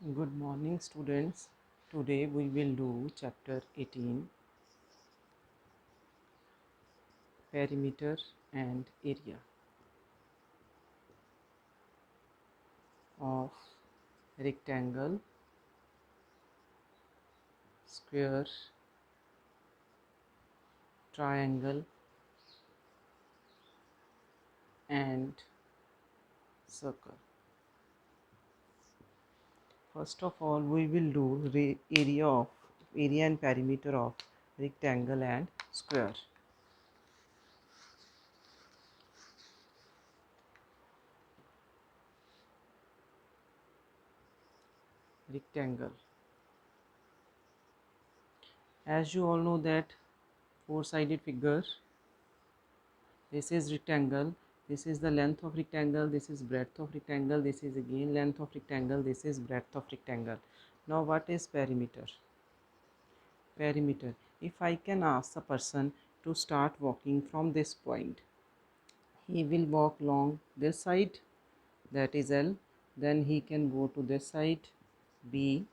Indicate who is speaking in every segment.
Speaker 1: Good morning, students. Today we will do chapter 18, perimeter and area of rectangle, square, triangle and circle. First of all, we will do area and perimeter of rectangle and square. Rectangle. As you all know that four-sided figure. This is rectangle, this is the length of rectangle, this is breadth of rectangle, this is again length of rectangle, this is breadth of rectangle. Now what is perimeter? Perimeter, if I can ask a person to start walking from this point, he will walk along this side, that is L, then he can go to this side B,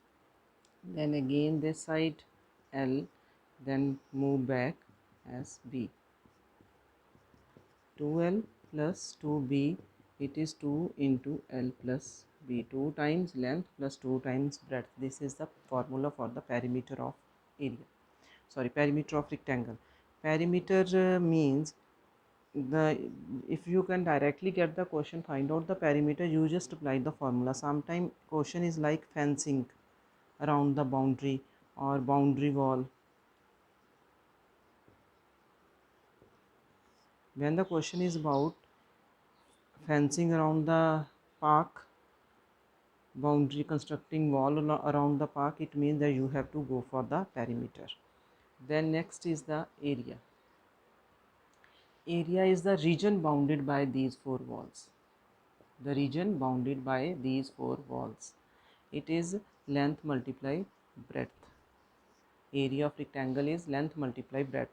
Speaker 1: then again this side L, then move back as B. 2L plus 2B, it is 2 into L plus B, 2 times length plus 2 times breadth. This is the formula for the perimeter of perimeter of rectangle. Perimeter means if you can directly get the question, find out the perimeter, you just apply the formula. Sometimes question is like fencing around the boundary or boundary wall. When the question is about fencing around the park, boundary, constructing wall around the park, it means that you have to go for the perimeter. Then next is the area. Area is the region bounded by these four walls. The region bounded by these four walls. It is length multiply breadth. Area of rectangle is length multiply breadth.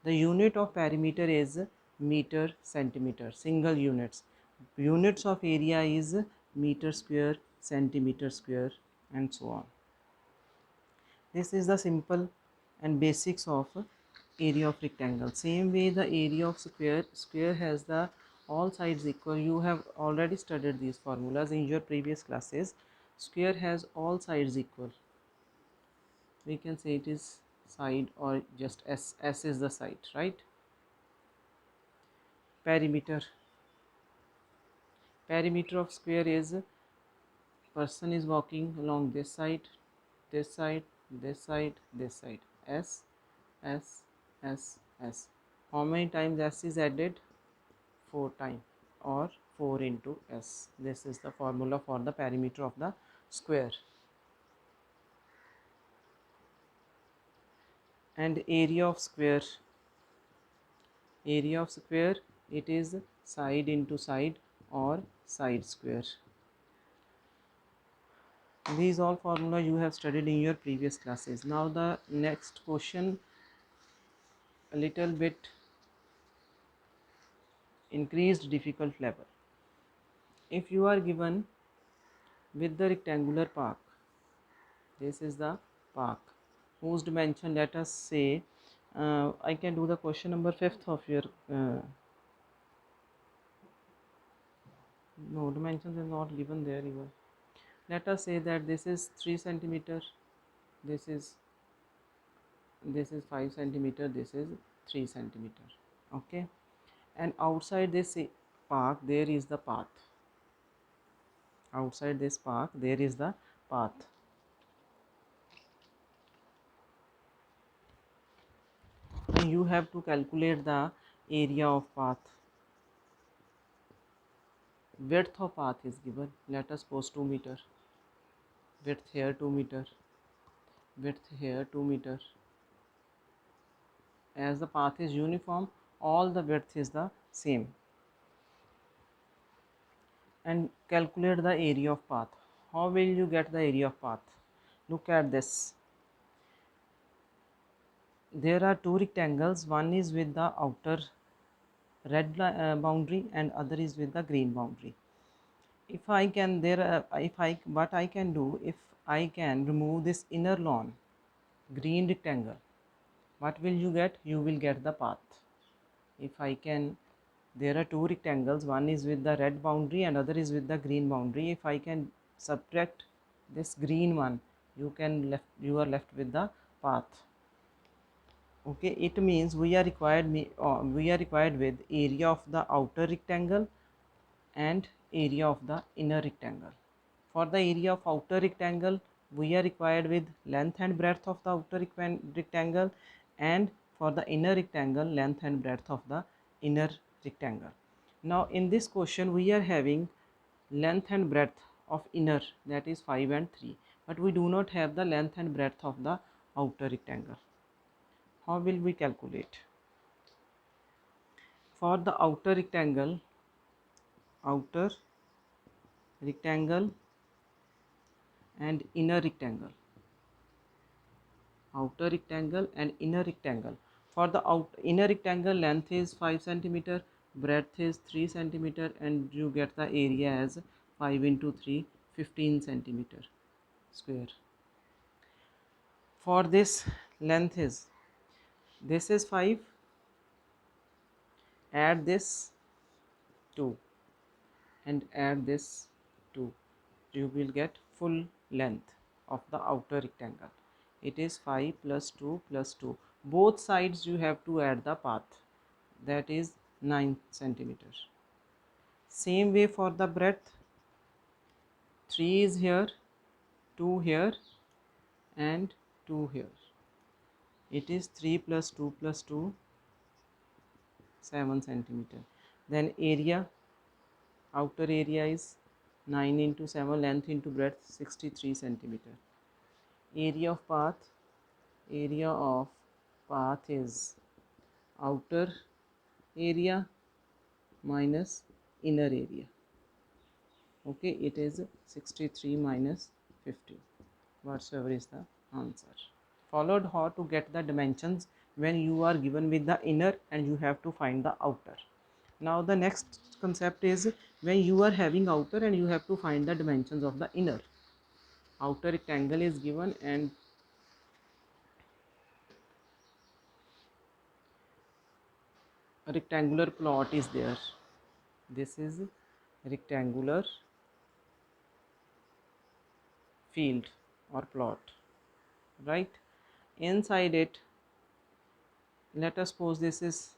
Speaker 1: The unit of perimeter is meter, centimeter, single units. Units of area is meter square, centimeter square, and so on. This is the simple and basics of area of rectangle. Same way the area of square has the all sides equal. You have already studied these formulas in your previous classes. Square has all sides equal. We can say it is side or just S is the side, right? Perimeter. Perimeter of square is person is walking along this side, this side, this side, this side. S, S, S, S. How many times S is added? 4 times, or 4 into S. This is the formula for the perimeter of the square. And area of square. Area of square, it is side into side or side square. These all formula you have studied in your previous classes. Now the next question, a little bit increased difficult level. If you are given with the rectangular park, this is the park whose dimension, let us say, I can do the question number 5th of your no, dimensions is not given there even. Let us say that this is 3 centimeter, this is 5 centimeter, this is 3 centimeter. Okay, and outside this park there is the path. Outside this park there is the path. And you have to calculate the area of path. Width of path is given. Let us suppose 2 meter. Width here 2 meter. Width here 2 meter. As the path is uniform, all the width is the same. And calculate the area of path. How will you get the area of path? Look at this. There are two rectangles. One is with the outer red boundary and other is with the green boundary. if I can if I what I can do, if I can remove this inner lawn green rectangle, what will you get? You will get the path. If I can, there are two rectangles, one is with the red boundary and other is with the green boundary. If I can subtract this green one, you are left with the path. Okay, it means we are required with area of the outer rectangle and area of the inner rectangle. For the area of outer rectangle, we are required with length and breadth of the outer rectangle, and for the inner rectangle, length and breadth of the inner rectangle. Now in this question we are having length and breadth of inner, that is 5 and 3, but we do not have the length and breadth of the outer rectangle. How will we calculate? For the outer rectangle and inner rectangle, outer rectangle and inner rectangle. For the inner rectangle, length is 5 centimeter, breadth is 3 centimeter, and you get the area as 5 into 3, 15 centimeter square. For this, length is 5, add this 2 and add this 2, you will get full length of the outer rectangle. It is 5 plus 2 plus 2. Both sides you have to add the path, that is 9 centimeters. Same way for the breadth, 3 is here, 2 here and 2 here. It is 3 plus 2 plus 2, 7 centimeter. Then area, outer area is 9 into 7, length into breadth 63 centimeter. Area of path is outer area minus inner area. Okay, it is 63 minus 50, whatsoever is the answer. Followed how to get the dimensions when you are given with the inner and you have to find the outer. Now the next concept is when you are having outer and you have to find the dimensions of the inner. Outer rectangle is given and a rectangular plot is there. This is rectangular field or plot, right? Inside it, let us suppose this is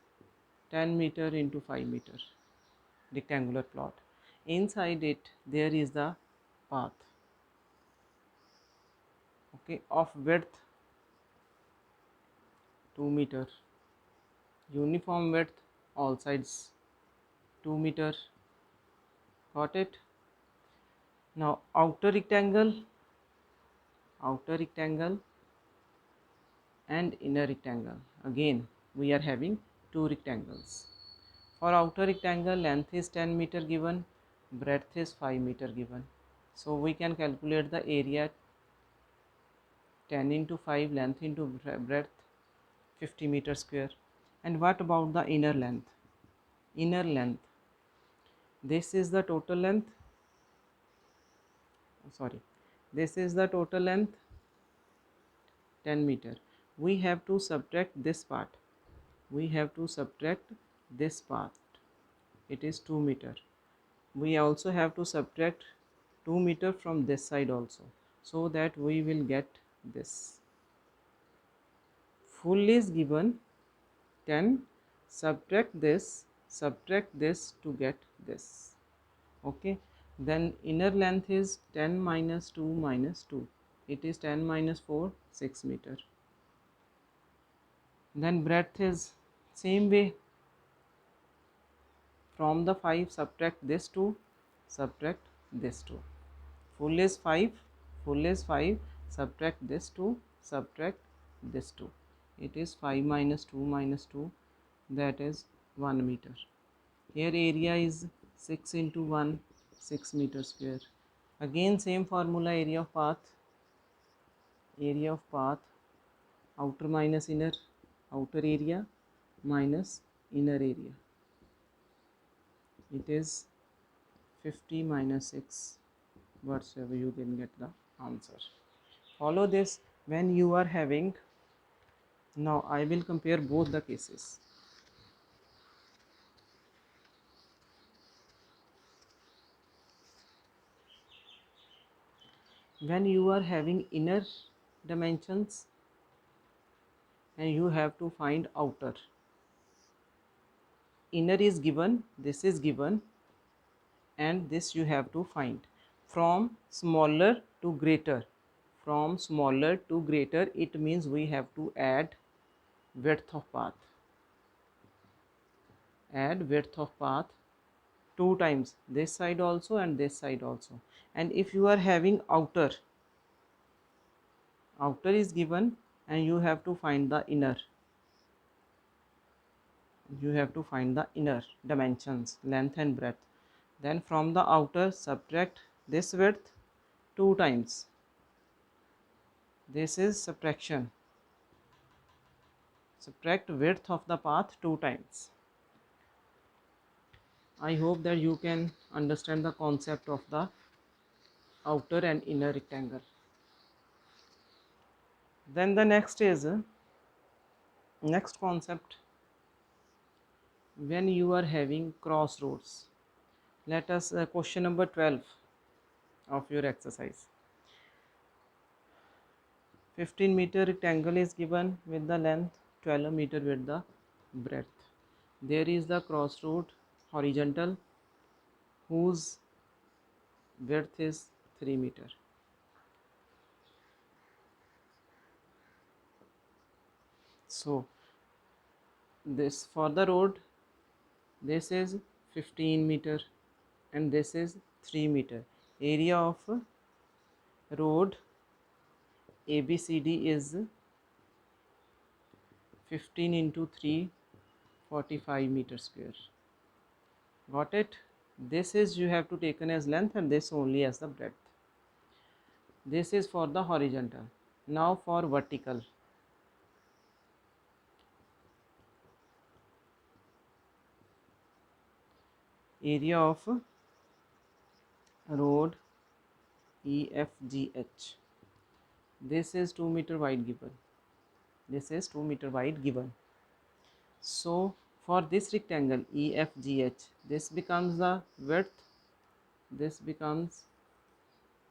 Speaker 1: 10 meter into 5 meter rectangular plot. Inside it there is the path, okay, of width 2 meter, uniform width all sides 2 meter. Got it? Now outer rectangle and inner rectangle, again we are having two rectangles. For outer rectangle, length is 10 meter given, breadth is 5 meter given, so we can calculate the area 10 into 5, length into breadth 50 meter square. And what about the inner length? This is the total length, this is the total length 10 meter. We have to subtract this part, it is 2 meter. We also have to subtract 2 meter from this side also, so that we will get this. Full is given 10, subtract this to get this. Okay, then inner length is 10 minus 2 minus 2, it is 10 minus 4, 6 meter. Then breadth is same way, from the 5 subtract this 2, subtract this 2. Full is 5, subtract this 2, subtract this 2. It is 5 minus 2 minus 2, that is 1 meter. Here area is 6 into 1, 6 meter square. Again same formula, area of path, outer minus inner, outer area minus inner area. It is 50 minus 6, whatsoever, you can get the answer. Follow this when you are having. Now I will compare both the cases. When you are having inner dimensions and you have to find outer. Inner is given, this is given, and this you have to find. From smaller to greater. From smaller to greater, it means we have to add width of path. Add width of path 2 times, this side also and this side also. And if you are having outer, outer is given and you have to find the inner. You have to find the inner dimensions, length and breadth. Then from the outer subtract this width 2 times. This is subtraction. Subtract width of the path 2 times. I hope that you can understand the concept of the outer and inner rectangle. Then the next is next concept, when you are having crossroads. Let us question number 12 of your exercise. 15-meter rectangle is given with the length 12 meter with the breadth. There is the crossroad horizontal whose width is 3 meter. So this for the road, this is 15 meter and this is 3 meter. Area of road ABCD is 15 into 3, 45 meter square. Got it? This is you have to taken as length and this only as the breadth. This is for the horizontal. Now for vertical. Area of road EFGH. This is 2 meter wide given. This is 2 meter wide given. So for this rectangle EFGH, this becomes the width, this becomes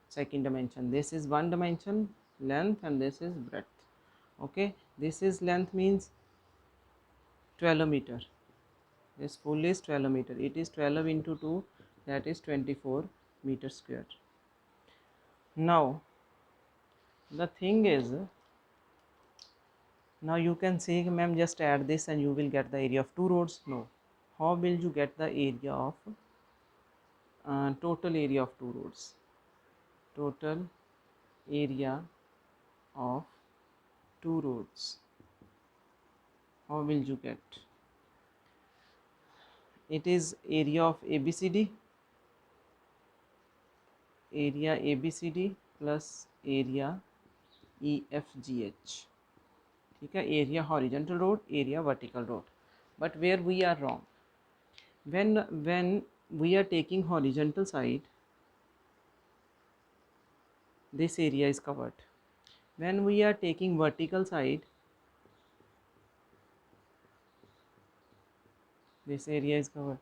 Speaker 1: second dimension. This is one dimension length and this is breadth. Okay, this is length means 12 meter. This full is 12 meter. It is 12 into 2, that is 24 meter square. Now the thing is, now you can say, ma'am, just add this and you will get the area of 2 roads. No. How will you get the area of total area of 2 roads? Total area of 2 roads. How will you get? It is area of ABCD. Area ABCD plus area EFGH. ठीक है, area horizontal road, area vertical road. But where we are wrong, when we are taking horizontal side, this area is covered. When we are taking vertical side, this area is covered.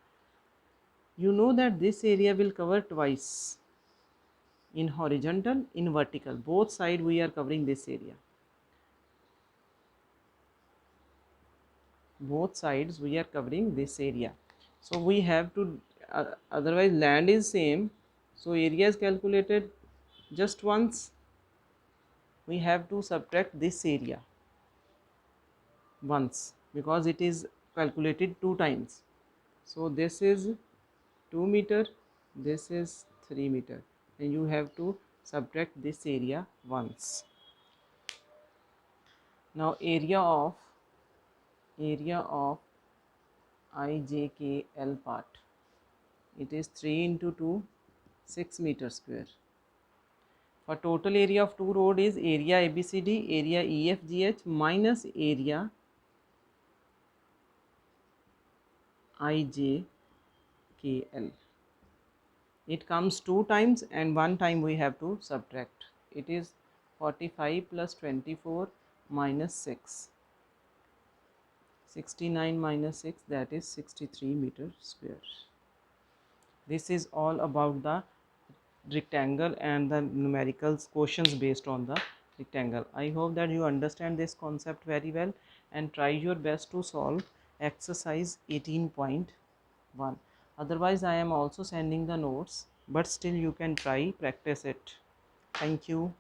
Speaker 1: You know that this area will cover twice, in horizontal, in vertical. Both side we are covering this area. Both sides we are covering this area. So we have to, otherwise land is same. So area is calculated just once. We have to subtract this area once because it is calculated 2 times. So this is 2 meter, this is 3 meter, and you have to subtract this area once. Now area of IJKL part, it is 3 into 2, 6 meter square. For total area of 2 road is area ABCD, area EFGH minus area IJKL. It comes 2 times and 1 time we have to subtract. It is 45 plus 24 minus 6. 69 minus 6, that is 63 meter square. This is all about the rectangle and the numericals questions based on the rectangle. I hope that you understand this concept very well and try your best to solve exercise 18.1. Otherwise I am also sending the notes, but still you can try, practice it. Thank you.